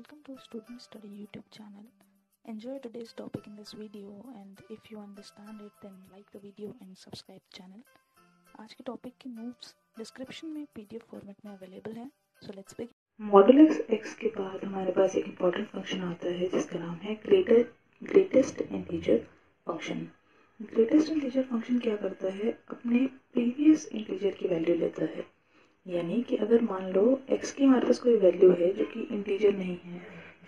Welcome to Student Study YouTube channel. Enjoy today's topic in this video and if you understand it then like the video and subscribe channel. आज के topic के notes description में PDF format में available है. So let's begin. Modulus x के बाद हमारे पास एक इम्पॉर्टेंट फंक्शन आता है जिसका नाम है greatest integer function. Greatest integer function क्या करता है, अपने प्रीवियस इंटीजर की वैल्यू लेता है. यानी कि अगर मान लो x की हमारे पास कोई वैल्यू है जो कि इंटीजर नहीं है,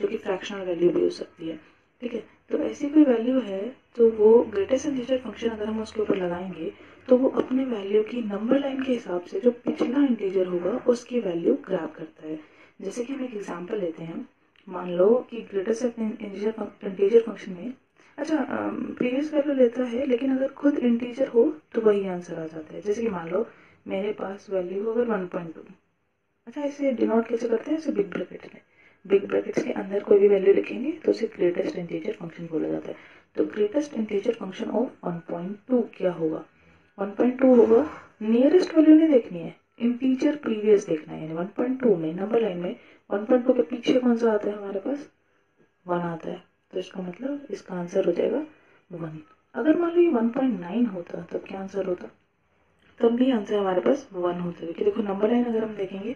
जो कि फ्रैक्शनल वैल्यू भी हो सकती है, ठीक है. तो ऐसी कोई वैल्यू है तो वो ग्रेटेस्ट इंटीजर फंक्शन अगर हम उसके ऊपर लगाएंगे तो वो अपने वैल्यू की नंबर लाइन के हिसाब से जो पिछला इंटीजर होगा उसकी वैल्यू ग्रैब करता है. जैसे कि हम एक एग्जांपल लेते हैं. मान लो कि ग्रेटेस्ट इंटीजर फंक्शन में प्रीवियस वैल्यू लेता है, लेकिन अगर खुद इंटीजर हो तो वही आंसर आ जाता है. जैसे कि मान लो मेरे पास वैल्यू अगर 1.2. इसे डिनोट कैसे करते हैं, इसे बिग ब्रैकेट्स में, बिग ब्रैकेट्स के अंदर कोई भी वैल्यू लिखेंगे तो उसे ग्रेटेस्ट इंटीजर फंक्शन बोला जाता है. तो ग्रेटेस्ट इंटीजर फंक्शन ऑफ 1.2 क्या होगा, 1.2 होगा. नियरेस्ट वैल्यू नहीं देखनी है, इंटीजर प्रीवियस देखना है. यानी 1.2 में नंबर लाइन में 1.2 के पीछे कौन सा आता है, हमारे पास 1 आता है. तो इसका मतलब इसका आंसर हो जाएगा 1. अगर मान लो ये 1.9 होता तब क्या आंसर होता, तब भी आंसर हमारे पास 1 होता है. क्योंकि देखो नंबर लाइन अगर हम देखेंगे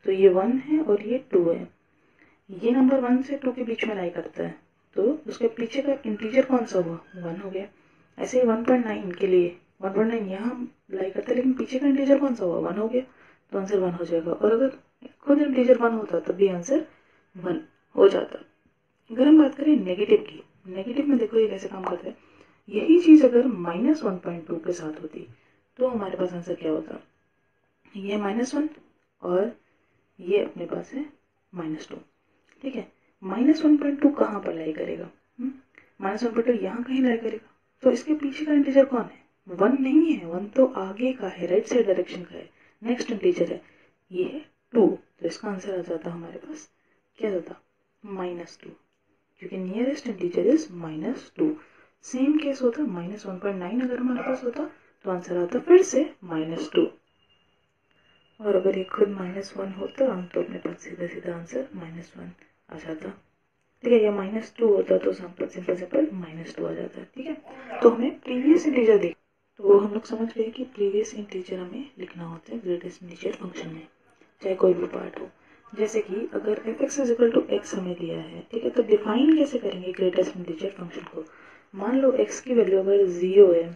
तो ये 1 है और ये 2 है. ये नंबर 1 से 2 के बीच में लाई करता है तो उसके पीछे का इंटीजर कौन सा हुआ, 1 हो गया. ऐसे ही 1.9 के लिए 1.9 यहाँ लाई करता है, लेकिन पीछे का इंटीजर कौन सा हुआ, 1 हो गया. तो आंसर 1 हो जाएगा. और अगर खुद इंटीजर 1 होता तब भी आंसर 1 हो जाता. अगर हम बात करें नेगेटिव की, नेगेटिव में देखो ये कैसे काम करता है. यही चीज अगर -1.2 के साथ होती तो हमारे पास आंसर क्या होता, ये -1 और ये अपने पास है -2. ठीक है. -1.2 कहाँ पर लाई करेगा, -1.2 यहाँ कहीं लाई करेगा. तो इसके पीछे का इंटीजर कौन है, 1 नहीं है. 1 तो आगे का है, राइट साइड डायरेक्शन का है, नेक्स्ट इंटीजर है, ये है 2. तो इसका आंसर आ जाता हमारे पास क्या जाता, -2, क्योंकि nearest integer is -2. Same case होता -1.9 अगर हमारे पास होता तो आंसर आता फिर से -2. और अगर ये खुद -1 होता तो अपने पास सीधा सीधा आंसर -1 आ जाता. ठीक है. या -2 होता तो सिंपल -2 आ जाता. ठीक है. तो हमें प्रीवियस इंटीजर देख, तो हम लोग समझ गए कि प्रीवियस इंटीजर हमें लिखना होता है ग्रेटेस्ट इंटीजर फंक्शन में, चाहे कोई भी पार्ट हो. जैसे कि अगर f(x = x) हमें दिया है, ठीक है, तो डिफाइन कैसे करेंगे ग्रेटेस्ट इंटीजर फंक्शन को. मान लो x की वैल्यू अगर 0 है,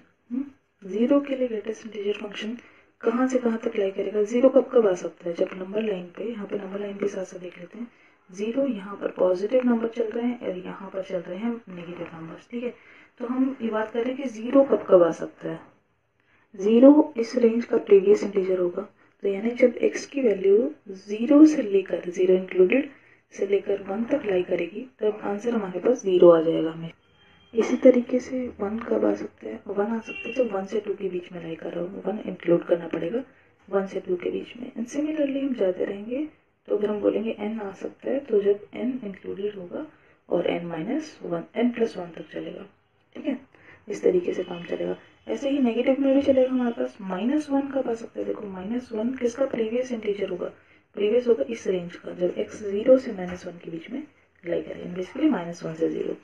0 के लिए ग्रेटेस्ट इंटीजर फंक्शन कहाँ से कहाँ तक लाई करेगा. 0 कब कब आ सकता है, जब नंबर लाइन पे, यहाँ पे नंबर लाइन के साथ साथ देख लेते हैं. 0 यहाँ पर पॉजिटिव नंबर चल रहे हैं और यहाँ पर चल रहे हैं नेगेटिव नंबर्स. ठीक है. तो हम ये बात कर रहे हैं कि 0 कब कब आ सकता है. 0 इस रेंज का प्रीवियस इंटीजर होगा. तो यानी जब x की वैल्यू 0 से लेकर 0 इंक्लूडेड से लेकर 1 तक लाई करेगी तब आंसर हमारे पास 0 आ जाएगा हमें. इसी तरीके से 1 कब आ सकता है, 1 आ सकता है जब 1 से 2 के बीच में लाई कर रहा हूँ. 1 इंक्लूड करना पड़ेगा 1 से 2 के बीच में. एंड सिमिलरली हम जाते रहेंगे. तो अगर हम बोलेंगे n आ सकता है तो जब n इंक्लूडेड होगा और n+1 तक चलेगा. ठीक है. इस तरीके से काम चलेगा. ऐसे ही नेगेटिव में भी चलेगा हमारे पास. -1 कब आ सकता है, देखो -1 किसका प्रीवियस इंटीजर होगा, प्रीवियस होगा इस रेंज का, जब x 0 से -1 के बीच में लाई करेंगे, बेसिकली -1 से 0.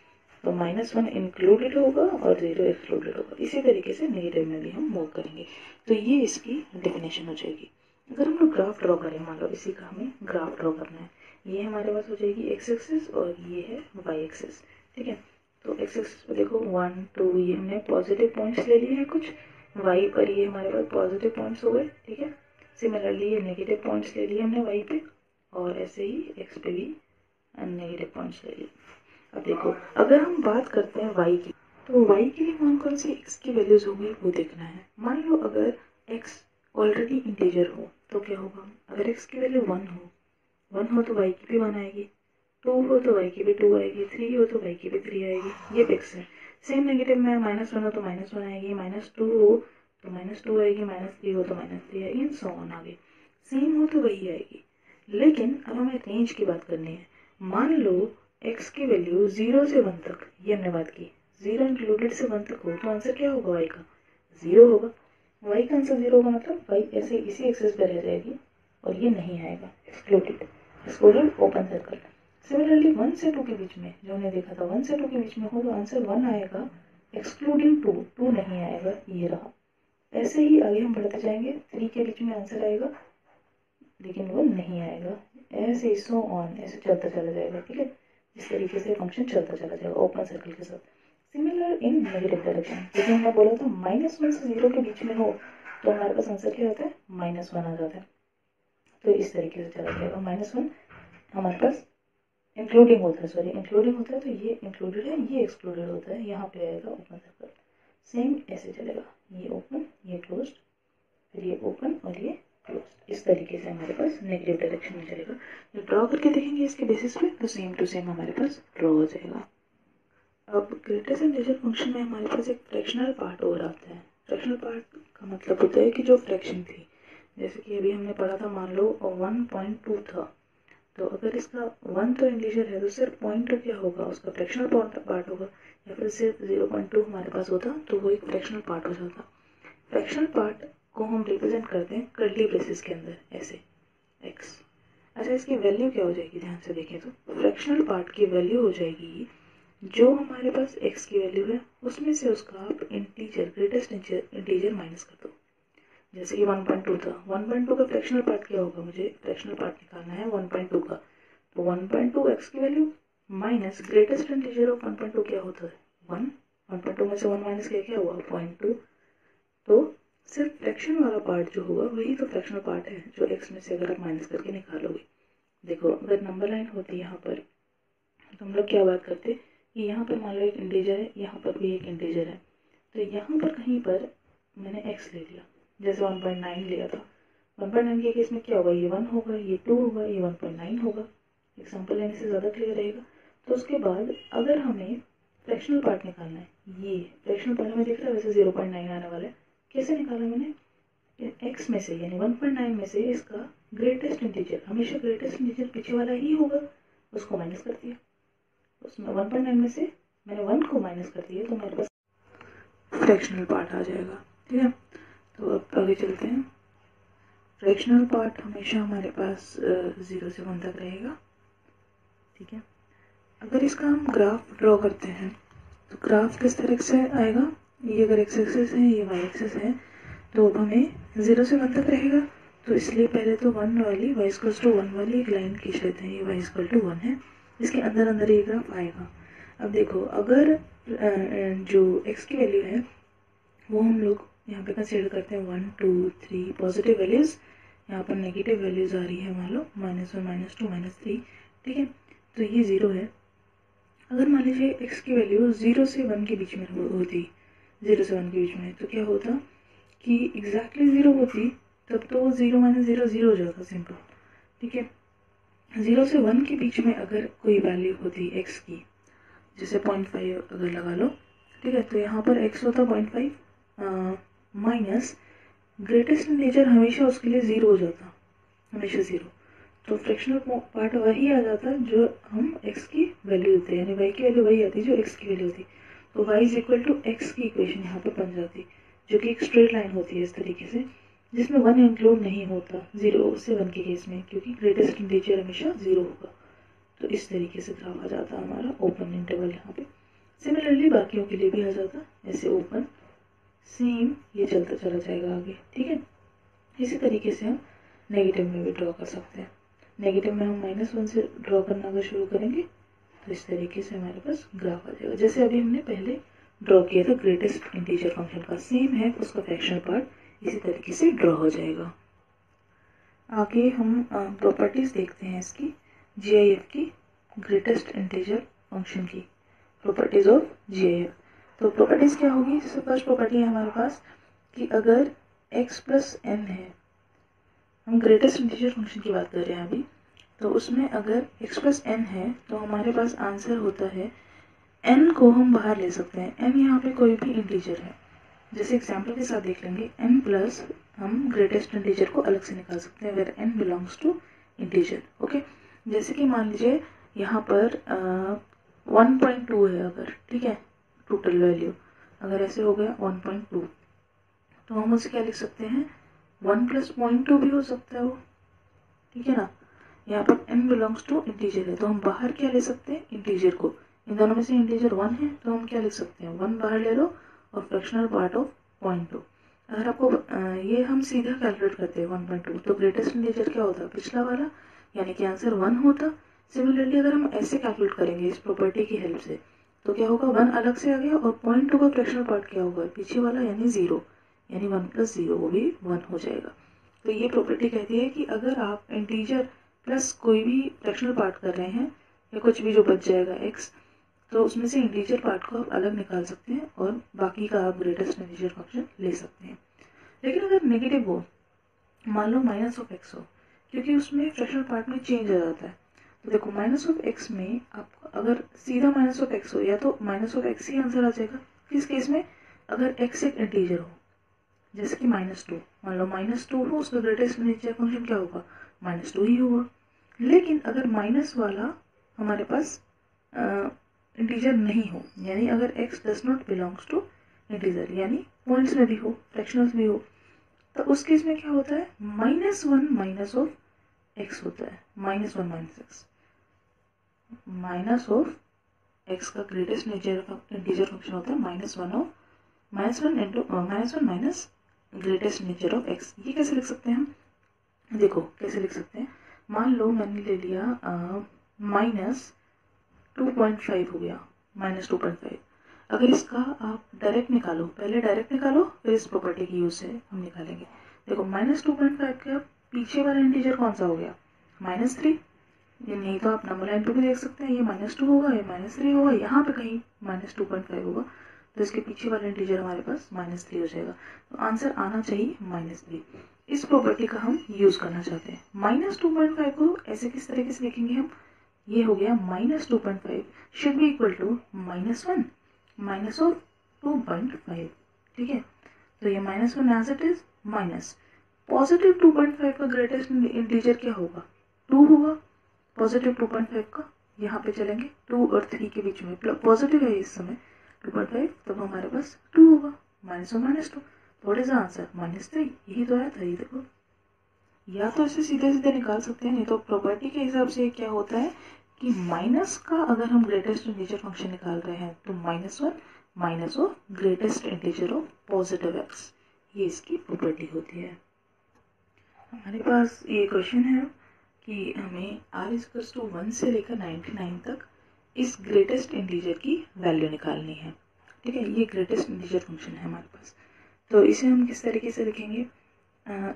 तो -1 इंक्लूडेड होगा और 0 एक्सक्लूडेड होगा. इसी तरीके से नेगेटिव में भी हम मूव करेंगे. तो ये इसकी डेफिनेशन हो जाएगी. अगर हम लोग ग्राफ ड्रॉ करें, मान लो इसी का हमें ग्राफ ड्रॉ करना है, ये हमारे पास हो जाएगी x एक्सिस और ये है y एक्सिस. ठीक है. तो x एक्सिस पे देखो 1 2 ये हमने पॉजिटिव पॉइंट्स ले लिए हैं कुछ, y पर ये हमारे पास पॉजिटिव पॉइंट्स हो गए. ठीक है. सिमिलरली ये नेगेटिव पॉइंट्स ले लिए हमने y पे, और ऐसे ही x पे भी नेगेटिव पॉइंट्स ले लिए. अब देखो अगर हम बात करते हैं y की, तो y के लिए कौन सी x की वैल्यूज होगी वो देखना है. मान लो अगर x ऑलरेडी इंटीजर हो तो क्या होगा, अगर x की वैल्यू 1 हो तो y की भी 1 आएगी, 2 हो तो y की भी 2 आएगी, 3 हो तो y की भी 3 आएगी. ये फिक्स है. सेम नेगेटिव में -1 हो तो -1 आएगी, -2 हो तो -2 आएगी, -3 हो तो -3 आएगी, एंड सो ऑन. आगे सेम हो तो वही आएगी. लेकिन अब हमें रेंज की बात करनी है. मान लो x की वैल्यू 0 से 1 तक, ये हमने बात की, 0 इंक्लूडेड से 1 तक हो तो आंसर क्या होगा, y का 0 होगा. y का आंसर 0 होगा, मतलब y ऐसे इसी एक्सिस पे रह जाएगी और ये नहीं आएगा, एक्सक्लूडेड ओपन सर्कल. सिमिलरली 1 से 2 के बीच में जो हमने देखा था 1 से 2 के बीच में हो तो आंसर 1 आएगा, एक्सक्लूडिंग 2 नहीं आएगा, ये रहा। ऐसे ही आगे हम बढ़ते जाएंगे, 3 के बीच में आंसर आएगा लेकिन वो नहीं आएगा, ऐसे सो ऑन, ऐसे चलता चला जाएगा। ठीक है, इस तरीके से फंक्शन चलता चला जाएगा ओपन सर्कल के साथ। सिमिलर इन नेगेटिव डायरेक्शन, जैसे हमने बोला था -1 से 0 के बीच में हो तो हमारे पास आंसर क्या आता है, -1 आ जाता है। तो इस तरीके से चला जाएगा, -1 हमारे पास इंक्लूडिंग होता है, सॉरी इंक्लूडिंग होता है, तो ये इंक्लूडेड है, ये एक्सक्लूडेड होता है, यहाँ पे आएगा ओपन सर्कल। सेम ऐसे चलेगा, ये ओपन, ये क्लोज, फिर ये ओपन और ये क्लोज। इस तरीके से हमारे पास नेगेटिव डायरेक्शन में चलेगा। जो ड्रॉ करके देखेंगे इसके बेसिस पे तो सेम टू सेम हमारे पास ड्रॉ हो जाएगा। अब ग्रेटेस्ट इंटीजर फंक्शन में हमारे पास एक फ्रैक्शनल पार्ट और आता है। फ्रैक्शनल पार्ट का मतलब होता है कि जो फ्रैक्शन थी, जैसे कि अभी हमने पढ़ा था, मान लो 1.2 था, तो अगर इसका 1 तो इंटीजर है तो सिर्फ 0.2 क्या होगा, उसका फ्रैक्शनल पार्ट होगा, या फिर सिर्फ 0.2 हमारे पास होता तो वो एक फ्रैक्शनल पार्ट हो जाता। फ्रैक्शनल पार्ट को हम रिप्रेजेंट करते हैं कर्ली ब्रेसेस के अंदर, ऐसे x। अच्छा, इसकी वैल्यू क्या हो जाएगी, ध्यान से देखें तो फ्रैक्शनल पार्ट की वैल्यू हो जाएगी जो हमारे पास x की वैल्यू है उसमें से उसका आप इंटीजर, ग्रेटेस्ट इंटीजर माइनस कर दो। जैसे कि 1.2 था, 1.2 का फ्रैक्शनल पार्ट क्या होगा, मुझे फ्रैक्शनल पार्ट निकालना है 1.2 का, तो 1.2 x की value minus greatest integer of 1.2 क्या होता है, 1। 1.2 में से 1 माइनस क्या हुआ, 0.2। तो सिर्फ फ्रैक्शन वाला पार्ट जो होगा वही तो फ्रैक्शनल पार्ट है जो x में से अगर आप माइनस करके निकालोगे। देखो, अगर नंबर लाइन होती यहाँ पर तो हम लोग क्या बात करते कि यहाँ पर मान लो एक इंटीजर है, यहाँ पर भी एक इंटीजर है, तो यहाँ पर कहीं पर मैंने x ले लिया, जैसे 1.9 लिया था। 1.9 के केस में क्या होगा, ये 1 होगा, ये 2 होगा, ये 1.9 होगा। एग्जाम्पल लेने से ज़्यादा क्लियर रहेगा। तो उसके बाद अगर हमें फ्रैक्शनल पार्ट निकालना है, ये फ्रैक्शनल पार्ट हमें दिख रहा है वैसे 0.9 आने वाला है, कैसे निकाला मैंने, x में से यानी 1.9 में से इसका ग्रेटेस्ट इंटीजर, हमेशा ग्रेटेस्ट इंटीजर पीछे वाला ही होगा, उसको माइनस कर दिया। उसमें 1.9 में से मैंने 1 को माइनस कर दिया तो मेरे पास फ्रैक्शनल पार्ट आ जाएगा। ठीक है, तो अब आगे चलते हैं। फ्रैक्शनल पार्ट हमेशा हमारे पास 0 से 1 तक रहेगा। ठीक है, अगर इसका हम ग्राफ ड्रॉ करते हैं तो ग्राफ किस तरह से आएगा, ये अगर x एक्सिस है, ये y एक्सिस है, तो अब हमें 0 से 1 तक रहेगा, तो इसलिए पहले तो 1 वाली y=1 वाली एक लाइन खींच लेते हैं, ये y=1 है, इसके अंदर अंदर ये ग्राफ आएगा। अब देखो, अगर जो x की वैल्यू है वो हम लोग यहाँ पे कंसीडर करते हैं 1 2 3 पॉजिटिव वैल्यूज, यहाँ पर नेगेटिव वैल्यूज आ रही है, मान लो -1 -2 -3। ठीक है, तो ये 0 है। अगर मान लीजिए x की वैल्यू 0 से 1 के बीच में होती, 0 से 1 के बीच में, तो क्या होता कि एग्जैक्टली 0 होती, तब तो 0 - 0 0 हो जाता, सिंपल। ठीक है, 0 से 1 के बीच में अगर कोई वैल्यू होती x की, जैसे 0.5 अगर लगा लो, ठीक है, तो यहाँ पर x होता 0.5 माइनस ग्रेटेस्ट इंटीजर, हमेशा उसके लिए 0 हो जाता, हमेशा 0। तो फ्रैक्शनल पार्ट वही आ जाता जो हम x की वैल्यू देते हैं, यानी y की वैल्यू वही आती जो x की वैल्यू होती। तो y = x की इक्वेशन यहाँ पर बन जाती, जो कि एक स्ट्रेट लाइन होती है इस तरीके से, जिसमें 1 इंक्लूड नहीं होता 0 से 1 के केस में, क्योंकि ग्रेटेस्ट इंटीजर हमेशा 0 होगा। तो इस तरीके से ग्राफ आ जाता हमारा ओपन इंटरवल यहाँ पे। सिमिलरली बाकियों के लिए भी आ जाता, ऐसे ओपन, सेम ये चलता चला जाएगा आगे। ठीक है, इसी तरीके से हम नेगेटिव में भी ड्रॉ कर सकते हैं। नेगेटिव में हम -1 से ड्रॉ करना अगर शुरू करेंगे तो इस तरीके से हमारे पास ग्राफ आ जाएगा, जैसे अभी हमने पहले ड्रॉ किया था ग्रेटेस्ट इंटीजर फंक्शन का, सेम है उसका फ्रैक्शनल पार्ट इसी तरीके से ड्रॉ हो जाएगा। आगे हम प्रॉपर्टीज देखते हैं इसकी, GIF की, ग्रेटेस्ट इंटीजर फंक्शन की प्रॉपर्टीज ऑफ GIF। तो प्रॉपर्टीज क्या होगी, फर्स्ट प्रॉपर्टी है हमारे पास कि अगर x + n है, हम ग्रेटेस्ट इंटीजर फंक्शन की बात कर रहे हैं अभी, तो उसमें अगर x + n है तो हमारे पास आंसर होता है, n को हम बाहर ले सकते हैं, n यहाँ पे कोई भी इंटीजर है, जैसे एग्जाम्पल के साथ देख लेंगे, n+ हम ग्रेटेस्ट इंटीजर को अलग से निकाल सकते हैं, where n belongs to integer. Okay, जैसे कि मान लीजिए यहाँ पर 1.2 है अगर, ठीक है, टोटल वैल्यू अगर ऐसे हो गया 1.2, तो हम उसे क्या लिख सकते हैं, 1 + 0.2 भी हो सकता है वो, ठीक है ना, यहाँ पर n बिलोंग्स टू इंटीजर है, तो हम बाहर क्या ले सकते हैं, इंटीजर को। इन दोनों में से इंटीजर 1 है, तो हम क्या लिख सकते हैं, 1 बाहर ले लो और फ्रैक्शनल पार्ट ऑफ 0.2। अगर आपको ये हम सीधा कैलकुलेट करते हैं 1.2, तो ग्रेटेस्ट इंटीजर क्या होता है, पिछला वाला, यानी कि आंसर 1 होता। सिमिलरली अगर हम ऐसे कैलकुलेट करेंगे इस प्रॉपर्टी की हेल्प से, तो क्या होगा, 1 अलग से आ गया और 0.2 का फ्रैक्शनल पार्ट क्या होगा, पीछे वाला, यानी 0, यानी 1 + 0 वो भी 1 हो जाएगा। तो ये प्रॉपर्टी कहती है कि अगर आप इंटीजर प्लस कोई भी फ्रैक्शनल पार्ट कर रहे हैं या कुछ भी जो बच जाएगा x, तो उसमें से इंटीजर पार्ट को आप अलग निकाल सकते हैं और बाकी का आप ग्रेटेस्ट इंटीजर फंक्शन ले सकते हैं। लेकिन अगर नेगेटिव हो, मान लो -(x) हो, क्योंकि उसमें फ्रैक्शनल पार्ट में चेंज आ जाता है, तो देखो -(x) में आपको अगर सीधा -(x) हो या तो -(x) ही आंसर आ जाएगा। किस केस में, अगर x एक इंटीजर हो, जैसे कि -2, मान लो -2 हो, उसका ग्रेटेस्ट इंटीजर फंक्शन क्या होगा, -2 ही होगा। लेकिन अगर माइनस वाला हमारे पास इंटीजर नहीं हो, यानी अगर x does not belongs to integer, यानी पॉइंट्स में भी हो, फ्रैक्शनल्स भी हो, तो उस केस में क्या होता है, -1 माइनस ऑफ x होता है, -1 minus x, minus of x का ग्रेटेस्ट इंटीजर फंक्शन होता है -1 minus greatest integer of x। ये कैसे लिख सकते हैं हम, देखो कैसे लिख सकते हैं। मान लो मैंने ले लिया -2.5 हो गया, -2.5। अगर इसका आप डायरेक्ट निकालो, पहले डायरेक्ट निकालो, फिर इस प्रॉपर्टी की यूज से हम निकालेंगे। देखो -2.5 का पीछे वाला इंटीजर कौन सा हो गया, -3। नहीं तो आप नंबर लाइन पे भी देख सकते हैं, ये -2 होगा, ये -3 होगा, यहाँ पे कहीं -2.5 होगा, तो इसके पीछे वाला इंटीजर हमारे पास -3 हो जाएगा। तो आंसर आना चाहिए -3। इस प्रॉपर्टी का हम यूज करना चाहते हैं। -2.5 को ऐसे किस तरीके से लिखेंगे हम, ये हो गया -2.5 should be equal to -1 minus of 2.5, ठीक है। तो ये -1 as it is, minus positive 2.5 का ग्रेटेस्ट इंटीजर क्या होगा, 2 होगा। पॉजिटिव 2.5 का यहाँ पे चलेंगे, 2 और 3 के बीच में पॉजिटिव है इस समय 2.5, तब हमारे पास 2 होगा, -1 -2, व्हाट इज द आंसर, -3। यही तो आया था, ये देखो। या तो इसे सीधे सीधे निकाल सकते हैं, नहीं तो प्रॉपर्टी के हिसाब से क्या होता है कि माइनस का अगर हम ग्रेटेस्ट इंटीजर फंक्शन निकाल रहे हैं तो -1 minus of greatest integer of positive x, ये इसकी प्रॉपर्टी होती है। हमारे पास ये क्वेश्चन है कि हमें r=1 से लेकर 99 तक इस ग्रेटेस्ट इंटीजर की वैल्यू निकालनी है, ठीक है। ये ग्रेटेस्ट इंटीजर फंक्शन है हमारे पास, तो इसे हम किस तरीके से लिखेंगे,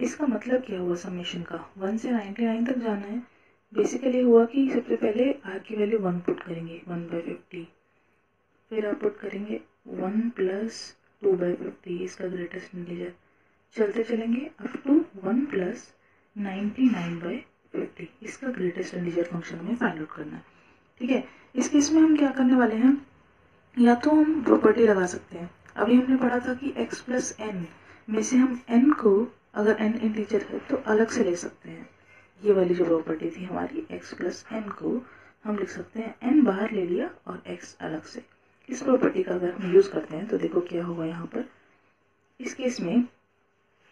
इसका मतलब क्या हुआ, समेशन का 1 से 99 तक जाना है। बेसिकली हुआ कि सबसे पहले r की वैल्यू 1 पुट करेंगे, 1/50, फिर आप पुट करेंगे 1 + 2/50, इसका ग्रेटेस्ट इंटीजर, चलते चलेंगे अप टू 1 + 99/50, इसका ग्रेटेस्ट इंटीजर फंक्शन में फाइंड आउट करना है, ठीक है। इस केस में हम क्या करने वाले हैं, या तो हम प्रॉपर्टी लगा सकते हैं। अभी हमने पढ़ा था कि x + n में से हम n को, अगर n इंटीजर है तो अलग से ले सकते हैं। ये वाली जो प्रॉपर्टी थी हमारी, x + n को हम लिख सकते हैं, n बाहर ले लिया और x अलग से। इस प्रॉपर्टी का अगर हम यूज करते हैं तो देखो क्या होगा यहाँ पर। इस केस में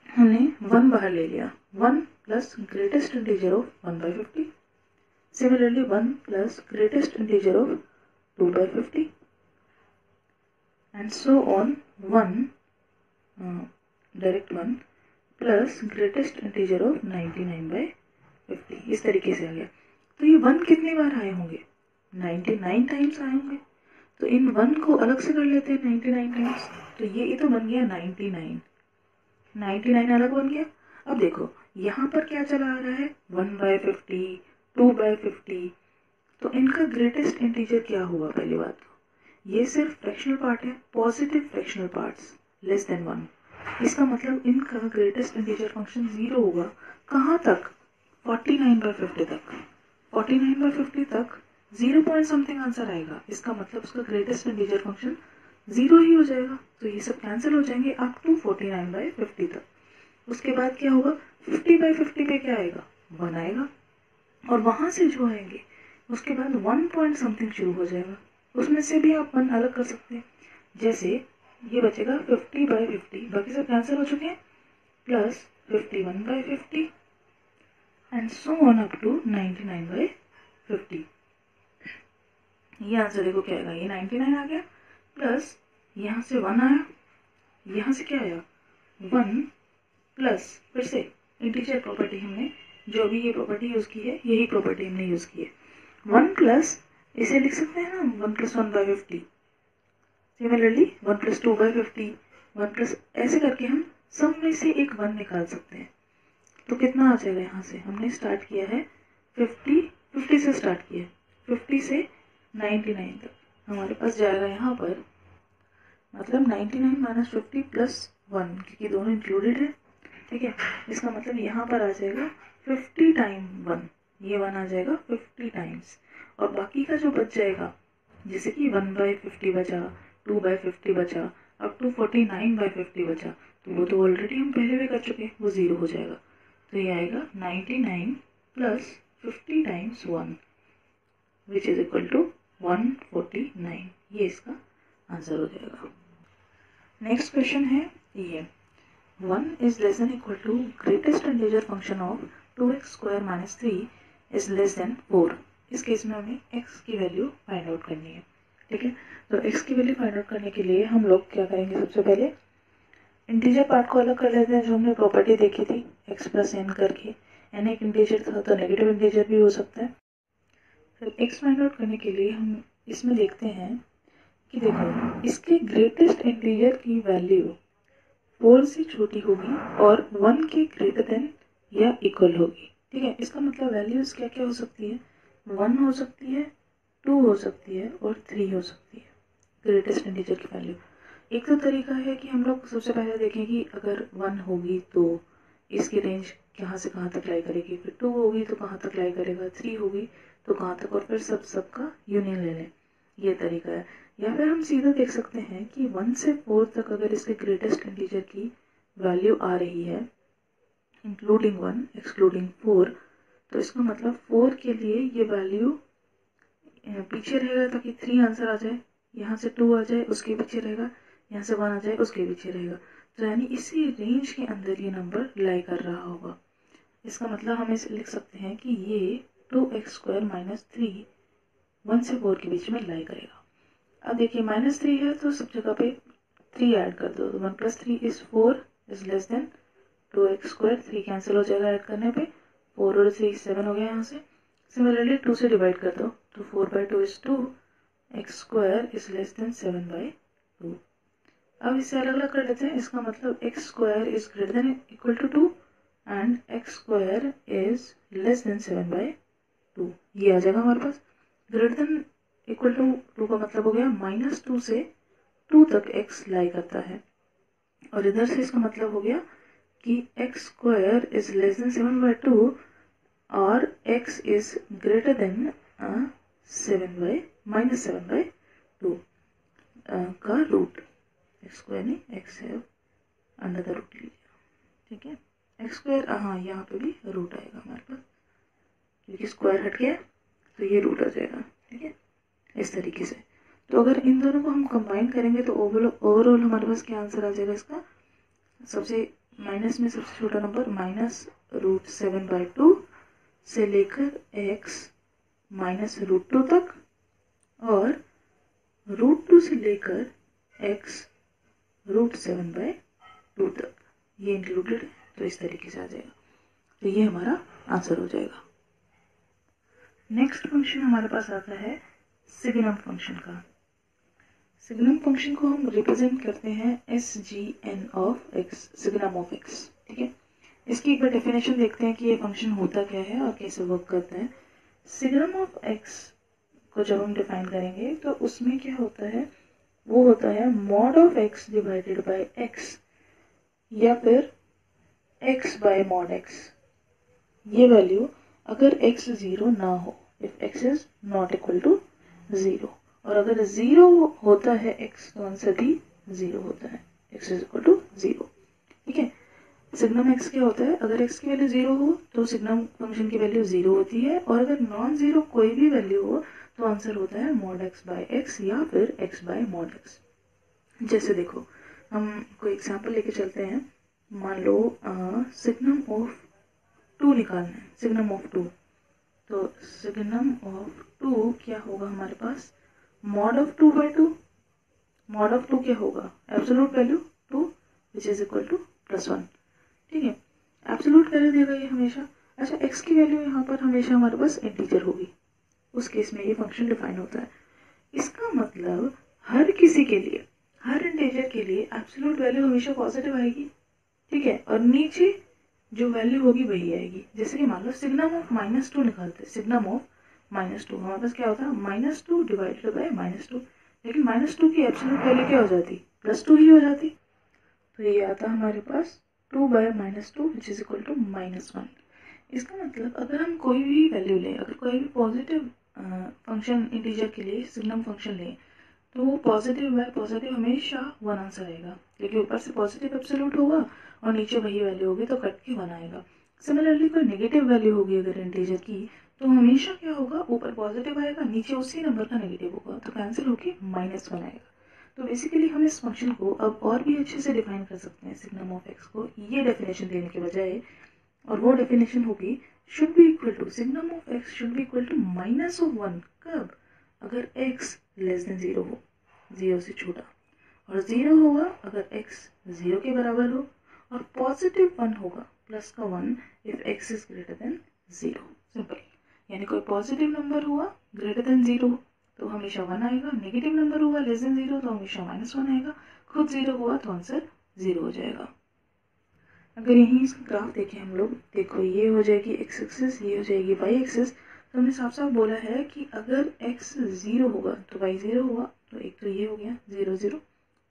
हमने 1 बाहर ले लिया, 1 + greatest integer of 1/50, similarly 1 + greatest integer of 2/50 and so on, 1 direct 1 + greatest integer of 99/50, इस तरीके से आ गया। तो ये 1 कितनी बार आए होंगे, 99 टाइम्स आए होंगे, तो इन 1 को अलग से कर लेते हैं 99 टाइम्स, तो ये तो बन गया 99 अलग बन गया। अब देखो यहाँ पर क्या चला आ रहा है, 1/50, 2/50, तो इनका ग्रेटेस्ट इंटीजर क्या हुआ, पहली बात तो ये सिर्फ फ्रैक्शनल पार्ट है, positive fractional parts less than 1, इसका मतलब इनका ग्रेटेस्ट इंटीजर फंक्शन 0 होगा। कहाँ तक, 49/50 तक, 49/50 तक 0 पॉइंट समथिंग आंसर आएगा, इसका मतलब उसका ग्रेटेस्ट इंटीजर फंक्शन 0 ही हो जाएगा। तो ये सब कैंसिल हो जाएंगे अप टू 49/50 तक। उसके बाद क्या होगा, 50/50 पे क्या आएगा, 1 आएगा, और वहां से जो आएंगे उसके बाद 1 पॉइंट समथिंग शुरू हो जाएगा, उसमें से भी आप 1 अलग कर सकते हैं। जैसे ये बचेगा 50/50, बाकी सब कैंसिल हो चुके हैं, plus 51/50 and so on up to 99/50। ये आंसर देखो क्या आएगा, ये 99 आ गया प्लस यहाँ से 1 आया, यहाँ से क्या आया 1 प्लस फिर से इंटीजर प्रॉपर्टी हमने जो भी ये प्रॉपर्टी यूज की है यही प्रॉपर्टी हमने यूज की है 1 प्लस इसे लिख सकते हैं ना 1 + 1/50। सिमिलरली 1 + 2/50 1 प्लस ऐसे करके हम सब में से एक 1 निकाल सकते हैं। तो कितना आ जाएगा, यहाँ से हमने स्टार्ट किया है 50 से स्टार्ट किया है 50 से 99 तक हमारे पास जाएगा यहाँ पर मतलब 99 - 50 + 1 क्योंकि दोनों इंक्लूडेड है। ठीक है, इसका मतलब यहाँ पर आ जाएगा 50 टाइम 1, ये 1 आ जाएगा 50 टाइम्स और बाकी का जो बच जाएगा जैसे कि 1/50 बचा 2/50 बचा अब 249/50 बचा तो वो तो ऑलरेडी हम पहले भी कर चुके वो 0 हो जाएगा। तो ये आएगा 99 + 50 times 1 which is equal to 149। ये इसका आंसर हो जाएगा। नेक्स्ट क्वेश्चन है ये 1 is less than equal to greatest integer function of 2x² - 3 is less than 4। इस केस में हमें x की वैल्यू फाइंड आउट करनी है। ठीक है, तो x की वैल्यू फाइंड आउट करने के लिए हम लोग क्या करेंगे, सबसे पहले इंटीजर पार्ट को अलग कर लेते हैं जो हमने प्रॉपर्टी देखी थी x + n करके। n एक इंटीजर था तो नेगेटिव इंटीजर भी हो सकता है। फिर x फाइंड आउट करने के लिए हम इसमें देखते हैं कि देखो इसके ग्रेटेस्ट इंटीजर की वैल्यू 4 से छोटी होगी और 1 के ग्रेटर देन या इक्वल होगी। ठीक है, इसका मतलब वैल्यूज क्या क्या हो सकती है, 1 हो सकती है 2 हो सकती है और 3 हो सकती है ग्रेटेस्ट इंटीजर की वैल्यू। एक तो तरीका है कि हम लोग सबसे पहले देखें कि अगर 1 होगी तो इसकी रेंज कहाँ से कहाँ तक लाई करेगी, फिर 2 होगी तो कहाँ तक लाई करेगा, 3 होगी तो कहाँ तक, और फिर सबका यूनियन ले लें। ये तरीका है। या फिर हम सीधा देख सकते हैं कि 1 से 4 तक अगर इसके ग्रेटेस्ट इंटीजर की वैल्यू आ रही है इंक्लूडिंग 1 एक्सक्लूडिंग 4 तो इसका मतलब 4 के लिए ये वैल्यू पीछे रहेगा ताकि 3 आंसर आ जाए, यहाँ से 2 आ जाए उसके पीछे रहेगा, यहाँ से 1 आ जाए उसके पीछे रहेगा। तो यानी इसी रेंज के अंदर ये नंबर लाई कर रहा होगा। इसका मतलब हम इसे लिख सकते हैं कि ये 2x² - 3 1 से 4 के बीच में लाई करेगा। अब देखिए -3 है तो सब जगह पे 3 ऐड कर दो तो 1 + 3 = 4 is less then 2x²। 3 cancel हो जाएगा ऐड करने पे, 4 और 3 7 हो गया यहाँ से। सिमिलरली 2 से डिवाइड कर दो तो 4/2 = 2, x² इज लेस देन 7/2। अब इसे अलग अलग कर लेते हैं। इसका मतलब x² is greater than equal to 2 and x² is less than 7/2। ये आ जाएगा हमारे पास। ग्रेटर देन इक्वल टू 2 का मतलब हो गया -2 से 2 तक x लाई करता है और इधर से इसका मतलब हो गया कि x² इज लेस देन 7/2 और x इज ग्रेटर देन -7/2 का रूट। x² नहीं x है अंडर द रूट लीजिए। ठीक है, x², हाँ यहाँ पे भी रूट आएगा हमारे पास क्योंकि स्क्वायर हट गया तो ये रूट आ जाएगा। ठीक है, इस तरीके से। तो अगर इन दोनों को हम कंबाइन करेंगे तो ओवरऑल हमारे पास क्या आंसर आ जाएगा इसका, सबसे माइनस में सबसे छोटा नंबर -√7/2 से लेकर x -√2 तक और √2 से लेकर x √7/2 तक, ये इंक्लूडेड है तो इस तरीके से आ जाएगा। तो ये हमारा आंसर हो जाएगा। नेक्स्ट फंक्शन हमारे पास आता है सिग्नम फंक्शन का। सिग्नम फंक्शन को हम रिप्रेजेंट करते हैं SGN of x, signum of x। ठीक है, इसकी एक बार डेफिनेशन देखते हैं कि ये फंक्शन होता क्या है और कैसे वर्क करता है। सिग्नम ऑफ x को जब हम डिफाइन करेंगे तो उसमें क्या होता है, वो होता है mod of x divided by x या फिर x बाय mod x। ये वैल्यू अगर x 0 ना हो, if x is not equal to 0, और अगर 0 होता है x तो आंसर भी 0 होता है, x इज इक्वल टू 0। ठीक है, सिग्नम x क्या होता है, अगर x की वैल्यू 0 हो तो सिग्नम फंक्शन की वैल्यू 0 होती है और अगर नॉन 0 कोई भी वैल्यू हो तो आंसर होता है mod x बाय x या फिर x बाय mod x। जैसे देखो हम कोई एग्जाम्पल लेके चलते हैं। मान लो सिग्नम ऑफ 2 निकालना है, सिग्नम ऑफ 2। तो सिग्नम ऑफ 2 क्या होगा हमारे पास, मॉड ऑफ 2/2। मॉड ऑफ 2 क्या होगा, absolute value 2 which is equal to +1। ठीक है, एब्सोल्यूट वैल्यू देगा ये हमेशा। अच्छा, x की वैल्यू यहाँ पर हमेशा हमारे पास इंटीजर होगी, उस केस में ये फंक्शन डिफाइन होता है। इसका मतलब हर किसी के लिए, हर इंटीजर के लिए एब्सोल्यूट वैल्यू हमेशा पॉजिटिव आएगी। ठीक है, और नीचे जो वैल्यू होगी वही आएगी। जैसे कि मान लो सिग्नम ऑफ -2 निकालते हैं, सिग्नम ऑफ -2 हमारे पास क्या होता है, -2 डिवाइडेड बाय -2। लेकिन -2 की एब्सोल्यूट वैल्यू क्या हो जाती, +2 ही हो जाती। तो ये आता हमारे पास 2/-2 विच इज इक्वल टू -1। इसका मतलब अगर हम कोई भी वैल्यू लें, अगर कोई भी पॉजिटिव फंक्शन इंटीजर के लिए सिग्नम फंक्शन लें, तो वो पॉजिटिव बाय पॉजिटिव हमेशा 1 आंसर आएगा, क्योंकि ऊपर से पॉजिटिव एब्सोल्यूट होगा और नीचे वही वैल्यू होगी तो कट के 1 आएगा। सिमिलरली कोई नेगेटिव वैल्यू होगी अगर इंटीजर की, तो हमेशा क्या होगा, ऊपर पॉजिटिव आएगा, नीचे उसी नंबर का नेगेटिव होगा, तो कैंसिल होके -1 आएगा। तो बेसिकली हम इस फंक्शन को अब और भी अच्छे से डिफाइन कर सकते हैं, सिग्नम ऑफ x को ये डेफिनेशन देने के बजाय, और वो डेफिनेशन होगी should be equal to, signum of x should be equal to -1। कब, अगर x <0 हो, 0 से छोटा, और 0 होगा अगर x 0 के बराबर हो, और पॉजिटिव 1 होगा, प्लस का 1 if x is greater then 0। Simple, यानी कोई पॉजिटिव नंबर हुआ ग्रेटर देन 0 तो हमेशा 1 आएगा, नेगेटिव नंबर हुआ लेस देन 0 तो हमेशा -1 आएगा, खुद 0 हुआ तो आंसर 0 हो जाएगा। अगर यहीं इसका ग्राफ देखें हम लोग, देखो ये हो जाएगी x एक्सिस, ये हो जाएगी y एक्सिस। तो हमने साफ साफ बोला है कि अगर x 0 होगा तो y 0 होगा, तो एक तो ये हो गया 0 0।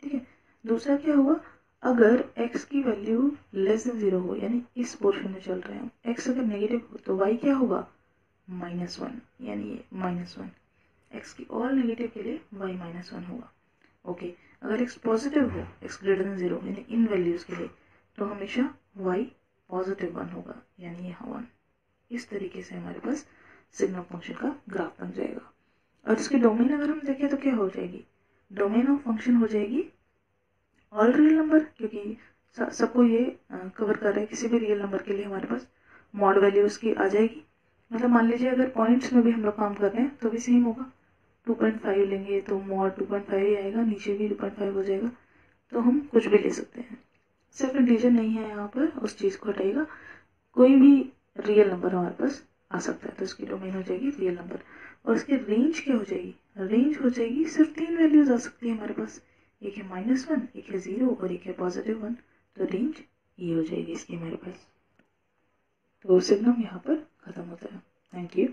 ठीक है, दूसरा क्या हुआ, अगर x की वैल्यू लेस देन 0 हो, यानी इस पोर्शन में चल रहे हैं, x अगर नेगेटिव हो तो y क्या होगा, -1, यानी ये -1। x की ऑल नेगेटिव के लिए y -1 होगा। ओके, अगर x पॉजिटिव हो, x ग्रेटर देन 0 यानी इन वैल्यूज के लिए, तो हमेशा y पॉजिटिव 1 होगा, यानी यहाँ 1। इस तरीके से हमारे पास सिग्नम फंक्शन का ग्राफ बन जाएगा। और इसकी डोमेन अगर हम देखें तो क्या हो जाएगी, डोमेन ऑफ फंक्शन हो जाएगी ऑल रियल नंबर, क्योंकि सबको ये कवर कर रहा है, किसी भी रियल नंबर के लिए हमारे पास मॉड वैल्यू उसकी आ जाएगी। मतलब मान लीजिए अगर पॉइंट्स में भी हम लोग काम कर रहे हैं तो भी सेम होगा, 2.5 लेंगे तो मॉड 2.5 ही आएगा, नीचे भी 2.5 हो जाएगा। तो हम कुछ भी ले सकते हैं, सिर्फ इंटीजर नहीं है यहाँ पर, उस चीज़ को हटाएगा, कोई भी रियल नंबर हमारे पास आ सकता है। तो इसकी डोमेन हो जाएगी रियल नंबर, और इसकी रेंज क्या हो जाएगी, रेंज हो जाएगी सिर्फ 3 वैल्यूज आ सकती है हमारे पास, एक है -1, एक है 0 और एक है +1। तो रेंज ये हो जाएगी इसकी हमारे पास। तो सिग्नम यहाँ पर खत्म होता है। Thank you.